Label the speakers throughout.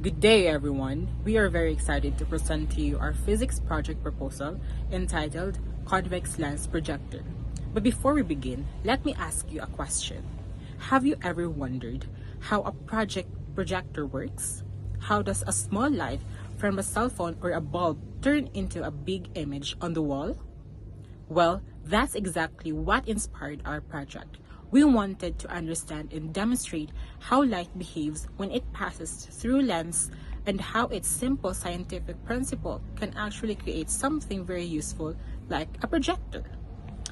Speaker 1: Good day, everyone. We are very excited to present to you our physics project proposal entitled Convex Lens Projector. But before we begin, let me ask you a question. Have you ever wondered how a projector works? How does a small light from a cell phone or a bulb turn into a big image on the wall? Well, that's exactly what inspired our project. We wanted to understand and demonstrate how light behaves when it passes through lens and how its simple scientific principle can actually create something very useful like a projector.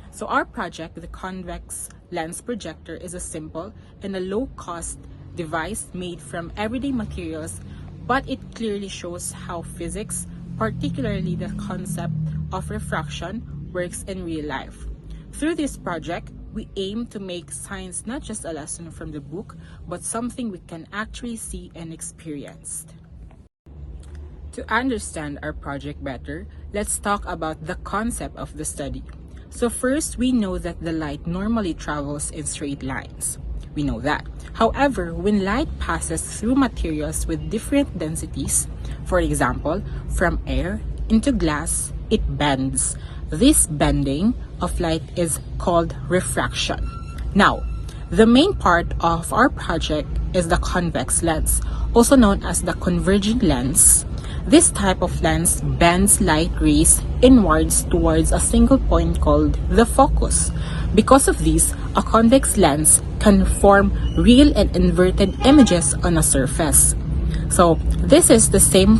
Speaker 1: So our project, the Convex Lens Projector, is a simple and a low-cost device made from everyday materials, but it clearly shows how physics, particularly the concept of refraction, works in real life. Through this project, we aim to make science not just a lesson from the book, but something we can actually see and experience. To understand our project better, let's talk about the concept of the study. So first, we know that the light normally travels in straight lines. We know that. However, when light passes through materials with different densities, for example, from air into glass, it bends. This bending of light is called refraction. Now, the main part of our project is the convex lens, also known as the converging lens. This type of lens bends light rays inwards towards a single point called the focus. Because of this, a convex lens can form real and inverted images on a surface. So, this is the same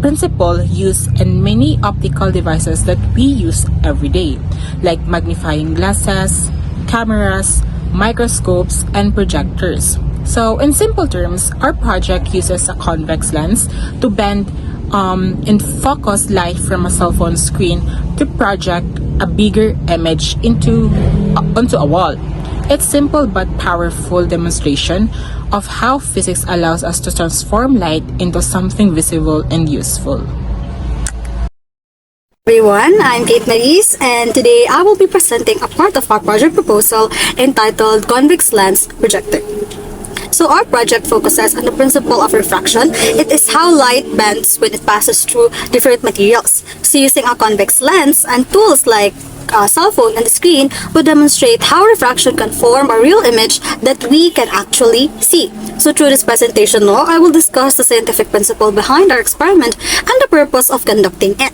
Speaker 1: principle used in many optical devices that we use every day, like magnifying glasses, cameras, microscopes, and projectors. So in simple terms, our project uses a convex lens to bend and focus light from a cell phone screen to project a bigger image onto a wall. It's simple but powerful demonstration of how physics allows us to transform light into something visible and useful.
Speaker 2: Everyone, I'm Kate Maris, and today I will be presenting a part of our project proposal entitled Convex Lens Projector. So our project focuses on the principle of refraction. It is how light bends when it passes through different materials. So using a convex lens and tools like a cell phone and the screen will demonstrate how refraction can form a real image that we can actually see. So through this presentation now, I will discuss the scientific principle behind our experiment and the purpose of conducting it.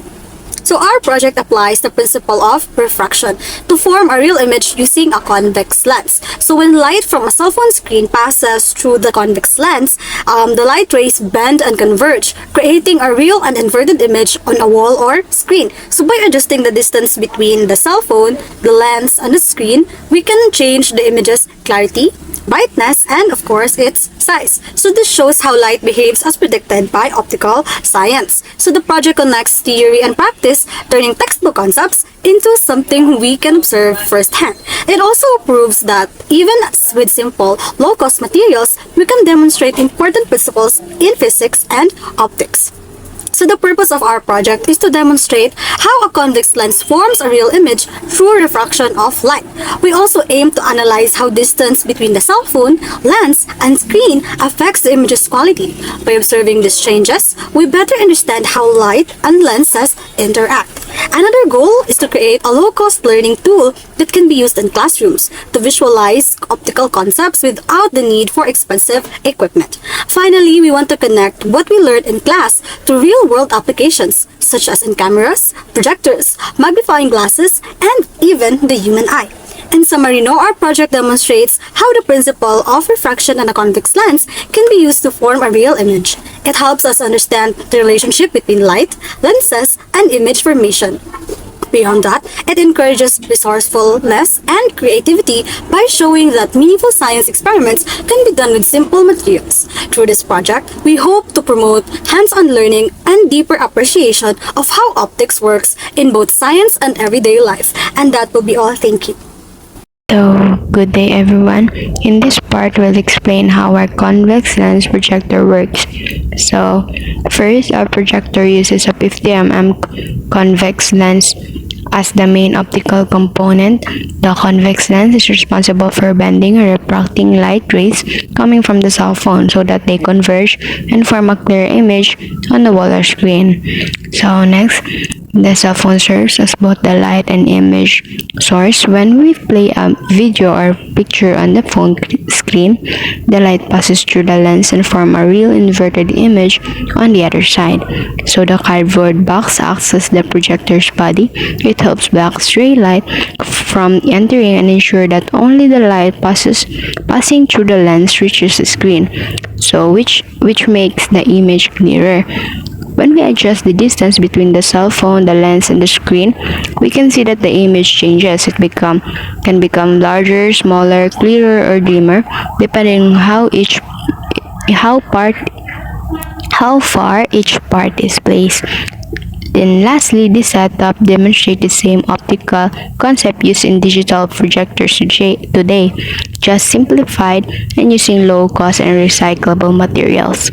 Speaker 2: So our project applies the principle of refraction to form a real image using a convex lens. So when light from a cell phone screen passes through the convex lens, the light rays bend and converge, creating a real and inverted image on a wall or screen. So by adjusting the distance between the cell phone, the lens, and the screen, we can change the image's clarity, brightness, and of course its size. So this shows how light behaves as predicted by optical science. So the project connects theory and practice, turning textbook concepts into something we can observe firsthand. It also proves that even with simple, low-cost materials, we can demonstrate important principles in physics and optics. So the purpose of our project is to demonstrate how a convex lens forms a real image through refraction of light. We also aim to analyze how distance between the cell phone, lens, and screen affects the image's quality. By observing these changes, we better understand how light and lenses interact. Another goal is to create a low-cost learning tool that can be used in classrooms to visualize optical concepts without the need for expensive equipment. Finally, we want to connect what we learned in class to real-world applications, such as in cameras, projectors, magnifying glasses, and even the human eye. In summary, now our project demonstrates how the principle of refraction and a convex lens can be used to form a real image. It helps us understand the relationship between light, lenses, and image formation. Beyond that, it encourages resourcefulness and creativity by showing that meaningful science experiments can be done with simple materials. Through this project, we hope to promote hands-on learning and deeper appreciation of how optics works in both science and everyday life. And that will be all. Thank you.
Speaker 3: So, good day everyone. In this part, we'll explain how our convex lens projector works. So, first, our projector uses a 50 mm convex lens. As the main optical component, the convex lens is responsible for bending or refracting light rays coming from the cell phone so that they converge and form a clear image on the wall or screen. So next, the cell phone serves as both the light and image source. When we play a video or picture on the phone screen, the light passes through the lens and form a real inverted image on the other side. So the cardboard box acts as the projector's body. It helps block stray light from entering and ensure that only the light passing through the lens reaches the screen. So which makes the image clearer. When we adjust the distance between the cell phone, the lens, and the screen, we can see that the image changes. It can become larger, smaller, clearer, or dimmer, depending on how far each part is placed. Then lastly, this setup demonstrates the same optical concept used in digital projectors today, just simplified and using low-cost and recyclable materials.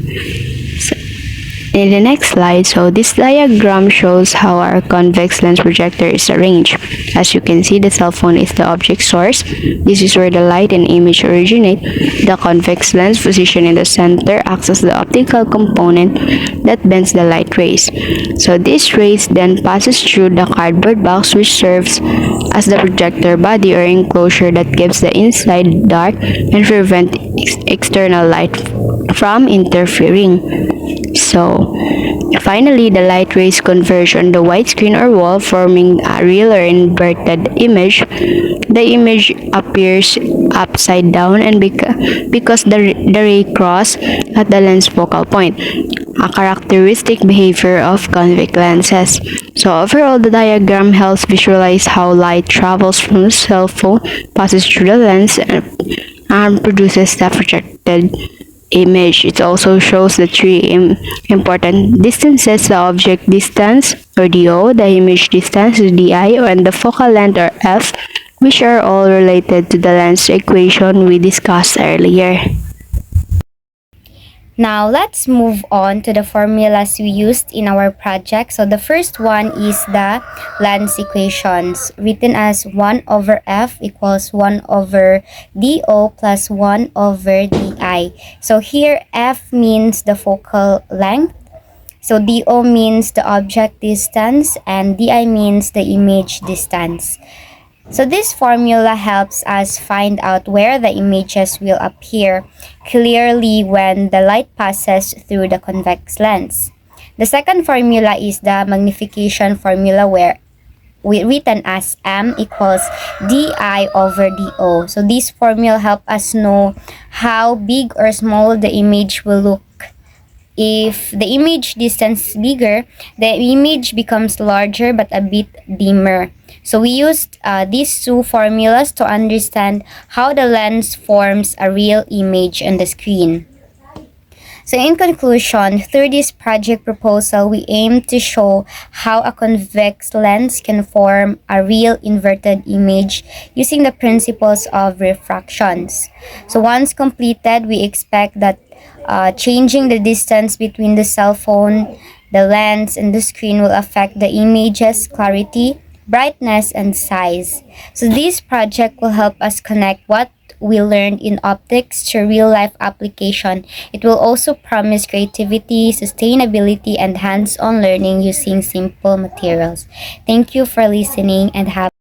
Speaker 3: In the next slide, so this diagram shows how our convex lens projector is arranged. As you can see, the cell phone is the object source. This is where the light and image originate. The convex lens positioned in the center acts as the optical component that bends the light rays. So this rays then passes through the cardboard box, which serves as the projector body or enclosure that keeps the inside dark and prevent external light from interfering. So, finally, the light rays converge on the white screen or wall, forming a real or inverted image. The image appears upside down and because the ray cross at the lens focal point, a characteristic behavior of convex lenses. So overall, the diagram helps visualize how light travels from the cell phone, passes through the lens, and produces the projected image. It also shows the three important distances: the object distance or DO, the image distance or DI, and the focal length or F, which are all related to the lens equation we discussed earlier.
Speaker 4: Now, let's move on to the formulas we used in our project. So, the first one is the lens equations, written as 1 over F equals 1 over DO plus 1 over DI. So, here F means the focal length. So, DO means the object distance and DI means the image distance. So this formula helps us find out where the images will appear clearly when the light passes through the convex lens. The second formula is the magnification formula, where written as M equals DI over DO. So this formula helps us know how big or small the image will look. If the image distance is bigger, the image becomes larger but a bit dimmer. So we used these two formulas to understand how the lens forms a real image on the screen. So in conclusion, through this project proposal, we aim to show how a convex lens can form a real inverted image using the principles of refractions. So once completed, we expect that changing the distance between the cell phone, the lens, and the screen will affect the image's clarity, brightness, and size. So this project will help us connect what we learned in optics to real-life application. It will also promise creativity, sustainability, and hands-on learning using simple materials. Thank you for listening and have